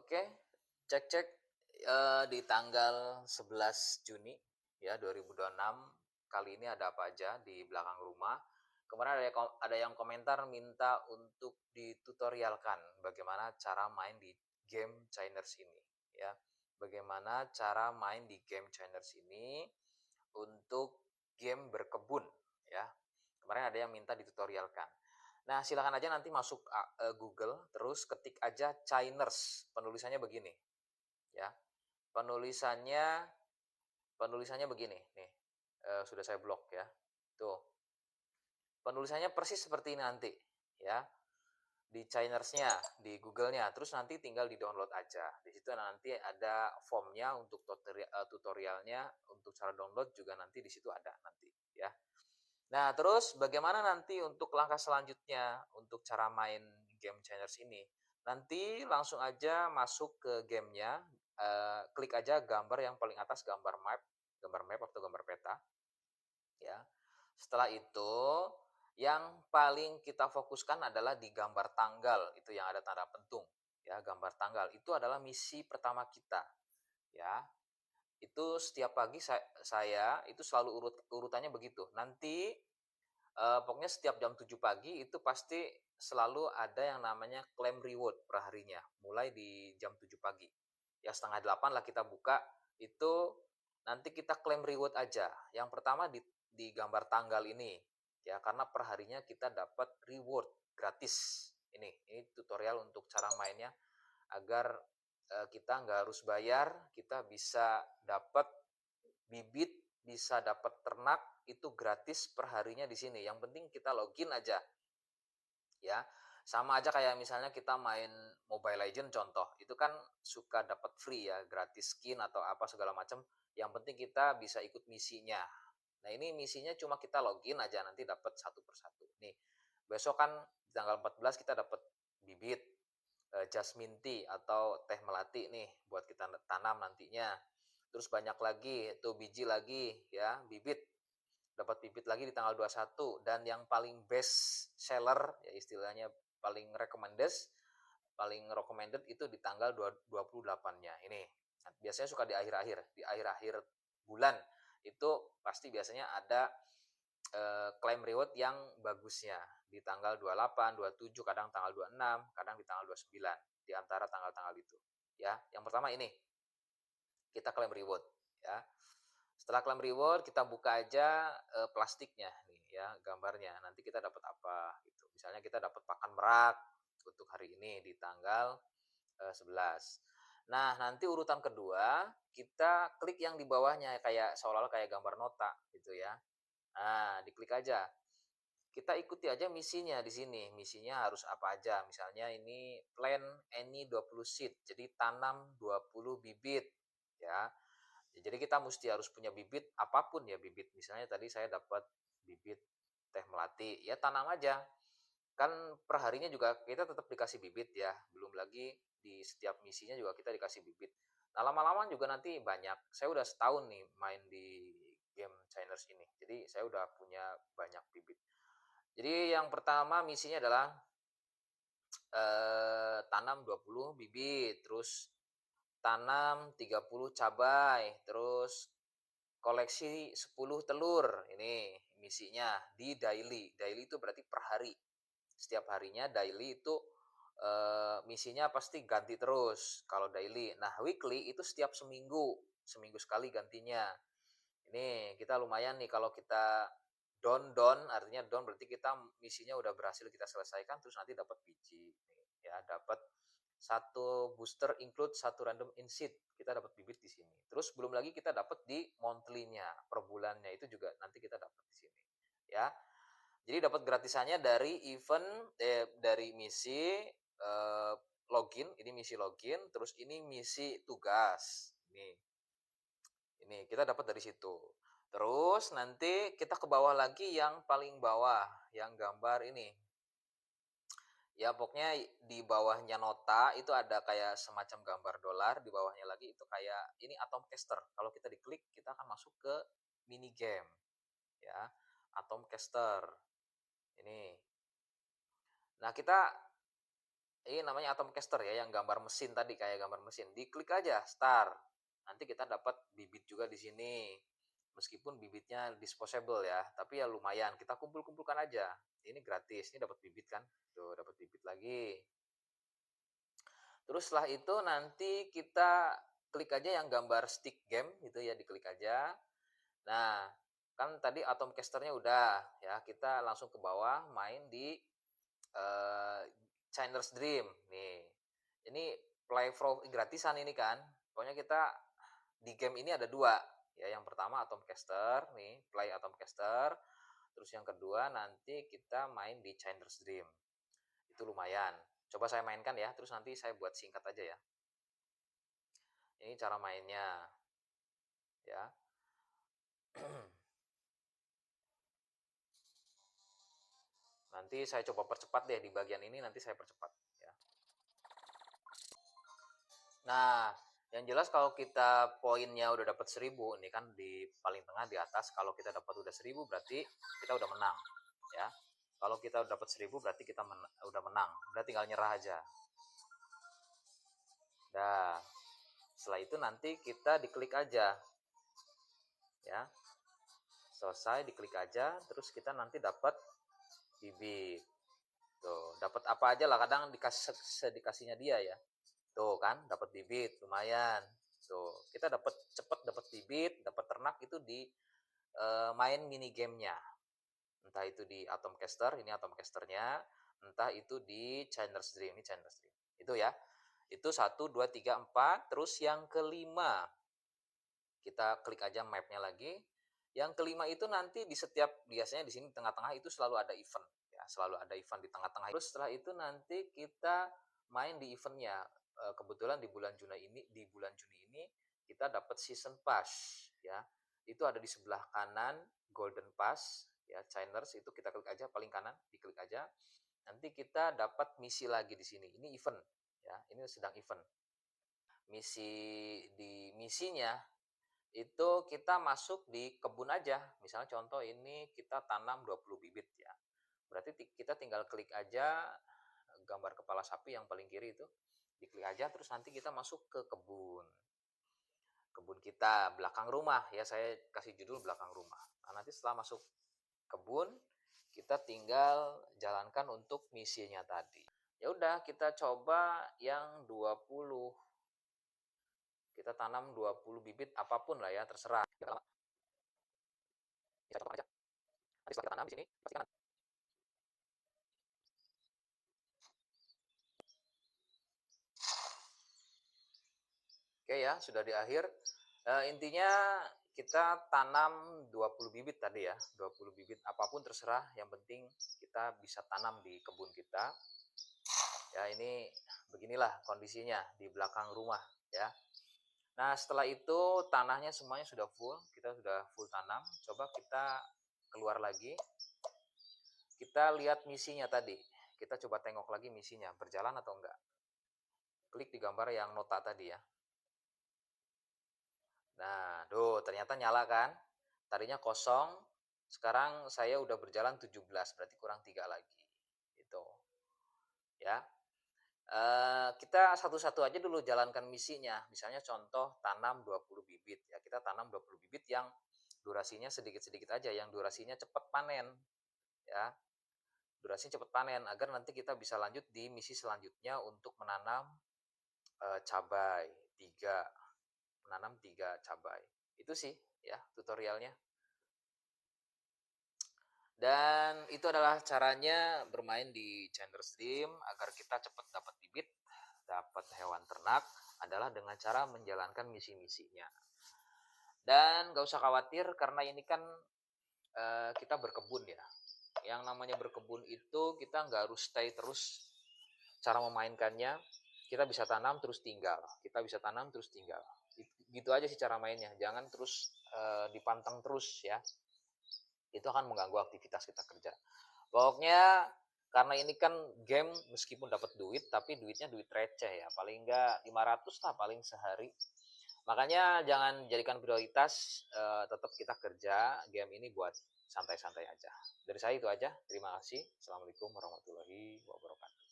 Oke, cek-cek, di tanggal 11 Juni ya 2026, kali ini ada apa aja di belakang rumah. Kemarin ada yang komentar minta untuk ditutorialkan bagaimana cara main di game Chiners ini ya. Bagaimana cara main di game Chiners ini untuk game berkebun ya. Kemarin ada yang minta ditutorialkan. Nah, silakan aja nanti masuk Google, terus ketik aja Chiners. Penulisannya begini, ya. Penulisannya penulisannya begini, nih. Sudah saya blok ya. Tuh, penulisannya persis seperti ini nanti, ya. Di Chiners-nya, di Google-nya, terus nanti tinggal di-download aja. Di situ nanti ada formnya untuk tutorialnya, untuk cara download juga nanti di situ ada nanti, ya. Nah, terus bagaimana nanti untuk langkah selanjutnya untuk cara main game Changers ini? Nanti langsung aja masuk ke gamenya, klik aja gambar yang paling atas, gambar map atau gambar peta, ya. Setelah itu, yang paling kita fokuskan adalah di gambar tanggal, itu yang ada tanda pentung, ya, gambar tanggal. Itu adalah misi pertama kita, ya. Itu setiap pagi saya itu selalu urutannya begitu. Nanti pokoknya setiap jam 7 pagi itu pasti selalu ada yang namanya claim reward perharinya, mulai di jam 7 pagi. Ya setengah delapan lah kita buka, itu nanti kita claim reward aja. Yang pertama di gambar tanggal ini, ya karena perharinya kita dapat reward gratis. Ini tutorial untuk cara mainnya agar kita nggak harus bayar, kita bisa dapat bibit, bisa dapat ternak, itu gratis perharinya di sini. Yang penting kita login aja, ya. Sama aja kayak misalnya kita main Mobile Legend contoh, itu kan suka dapat free ya, gratis skin atau apa segala macam. Yang penting kita bisa ikut misinya. Nah, ini misinya cuma kita login aja nanti dapat satu persatu. Nih, besok kan tanggal 14 kita dapat bibit jasmine tea atau teh melati nih buat kita tanam nantinya. Terus banyak lagi, tuh biji lagi ya, dapat bibit lagi di tanggal 21, dan yang paling best seller ya istilahnya paling recommended itu di tanggal 28-nya ini. Nah, biasanya suka di akhir-akhir bulan itu pasti biasanya ada claim reward yang bagusnya di tanggal 28, 27, kadang tanggal 26, kadang di tanggal 29, di antara tanggal-tanggal itu. Ya, yang pertama ini kita klaim reward, ya. Setelah klaim reward kita buka aja plastiknya nih ya, gambarnya. Nanti kita dapat apa gitu. Misalnya kita dapat pakan merak untuk hari ini di tanggal 11. Nah, nanti urutan kedua kita klik yang di bawahnya kayak seolah-olah kayak gambar nota gitu ya. Nah, diklik aja. Kita ikuti aja misinya di sini. Misinya harus apa aja? Misalnya ini plant any 20 seed. Jadi tanam 20 bibit, ya. Ya, jadi kita mesti harus punya bibit apapun ya, bibit. Misalnya tadi saya dapat bibit teh melati, ya tanam aja. Kan perharinya juga kita tetap dikasih bibit ya. Belum lagi di setiap misinya juga kita dikasih bibit. Nah, lama-lama juga nanti banyak. Saya udah setahun nih main di game Chiners ini. Jadi saya udah punya banyak bibit. Jadi yang pertama misinya adalah tanam 20 bibit, terus tanam 30 cabai, terus koleksi 10 telur. Ini misinya di daily. Daily itu berarti per hari. Setiap harinya daily itu misinya pasti ganti terus kalau daily. Nah, weekly itu setiap seminggu. Seminggu sekali gantinya. Ini kita lumayan nih kalau kita don artinya don berarti kita misinya udah berhasil kita selesaikan, terus nanti dapat biji nih, ya dapat satu booster include satu random inseed, kita dapat bibit di sini. Terus belum lagi kita dapat di monthly-nya, per bulannya itu juga nanti kita dapat di sini. Ya. Jadi dapat gratisannya dari dari misi login, ini misi login, terus ini misi tugas. Ini kita dapat dari situ. Terus nanti kita ke bawah lagi yang paling bawah, yang gambar ini. Ya pokoknya di bawahnya nota itu ada kayak semacam gambar dolar, di bawahnya lagi itu kayak ini Atom Caster. Kalau kita diklik kita akan masuk ke mini game, ya. Atom Caster. Ini. Nah, kita ini namanya Atomcaster ya, yang gambar mesin tadi, kayak gambar mesin. Diklik aja start. Nanti kita dapat bibit juga di sini. Meskipun bibitnya disposable ya, tapi ya lumayan. Kita kumpul-kumpulkan aja. Ini gratis, ini dapat bibit kan? Tuh, dapat bibit lagi. Terus setelah itu nanti kita klik aja yang gambar stick game gitu ya, diklik aja. Nah, kan tadi Atomcasternya udah ya, kita langsung ke bawah main di eh, Chinese Dream nih. Ini play for gratisan ini kan. Pokoknya kita di game ini ada dua. Ya, yang pertama Atomcaster nih, play Atomcaster. Terus yang kedua nanti kita main di Chinese Dream. Itu lumayan. Coba saya mainkan ya, terus nanti saya buat singkat aja ya. Ini cara mainnya ya. Nanti saya coba percepat deh di bagian ini, nanti saya percepat ya. Nah, yang jelas kalau kita poinnya udah dapat 1000, ini kan di paling tengah di atas, kalau kita dapat udah 1000 berarti kita udah menang ya. Kalau kita udah dapat 1000 berarti kita udah menang. Udah tinggal nyerah aja. Dah. Setelah itu nanti kita diklik aja. Ya. Selesai diklik aja, terus kita nanti dapat bibit. Tuh, dapat apa aja lah, kadang dikasih sedikasihnya dia ya. Tuh kan, dapat bibit lumayan. Tuh, kita dapat cepet dapat bibit, dapat ternak itu di main mini gamenya. Entah itu di Atomcaster, ini Atomcasternya, entah itu di Chinese Dream, ini Chinese Dream. Itu ya. Itu 1, 2, 3, 4. Terus yang kelima, kita klik aja mapnya lagi. Yang kelima itu nanti di setiap, biasanya di sini tengah-tengah itu selalu ada event ya, selalu ada event di tengah-tengah. Terus setelah itu nanti kita main di eventnya. Kebetulan di bulan Juni ini kita dapat season pass ya. Itu ada di sebelah kanan golden pass ya, Chiners itu kita klik aja paling kanan, diklik aja. Nanti kita dapat misi lagi di sini. Ini event ya, ini sedang event. Misinya itu kita masuk di kebun aja. Misalnya contoh ini kita tanam 20 bibit ya. Berarti kita tinggal klik aja gambar kepala sapi yang paling kiri itu. Diklik aja terus nanti kita masuk ke kebun. Kebun kita belakang rumah ya, saya kasih judul belakang rumah. Nah, nanti setelah masuk kebun kita tinggal jalankan untuk misinya tadi. Ya udah, kita coba yang 20. Kita tanam 20 bibit apapun lah ya, terserah. Kita coba aja. Nanti setelah kita tanam di sini, pastikan. Oke ya, sudah di akhir. Intinya kita tanam 20 bibit tadi ya, 20 bibit apapun terserah, yang penting kita bisa tanam di kebun kita. Ya, ini beginilah kondisinya di belakang rumah ya. Nah, setelah itu tanahnya semuanya sudah full, kita sudah full tanam. Coba kita keluar lagi. Kita lihat misinya tadi. Kita coba tengok lagi misinya, berjalan atau enggak. Klik di gambar yang nota tadi ya. Nah, tuh ternyata nyala kan? Tadinya kosong, sekarang saya udah berjalan 17, berarti kurang 3 lagi. Itu. Ya. Kita satu-satu aja dulu jalankan misinya. Misalnya contoh tanam 20 bibit ya. Kita tanam 20 bibit yang durasinya sedikit-sedikit aja, yang durasinya cepat panen ya. Durasinya cepat panen agar nanti kita bisa lanjut di misi selanjutnya untuk menanam cabai 3, menanam 3 cabai. Itu sih ya tutorialnya. Dan itu adalah caranya bermain di Gender Stream agar kita cepat dapat bibit, dapat hewan ternak, adalah dengan cara menjalankan misi-misinya. Dan gak usah khawatir karena ini kan kita berkebun ya. Yang namanya berkebun itu kita nggak harus stay terus cara memainkannya. Kita bisa tanam terus tinggal, kita bisa tanam terus tinggal. Gitu aja sih cara mainnya. Jangan terus dipantang terus ya. Itu akan mengganggu aktivitas kita kerja. Pokoknya karena ini kan game, meskipun dapat duit tapi duitnya duit receh ya, paling enggak 500 lah paling sehari. Makanya jangan jadikan prioritas, tetap kita kerja, game ini buat santai-santai aja. Dari saya itu aja. Terima kasih. Assalamualaikum warahmatullahi wabarakatuh.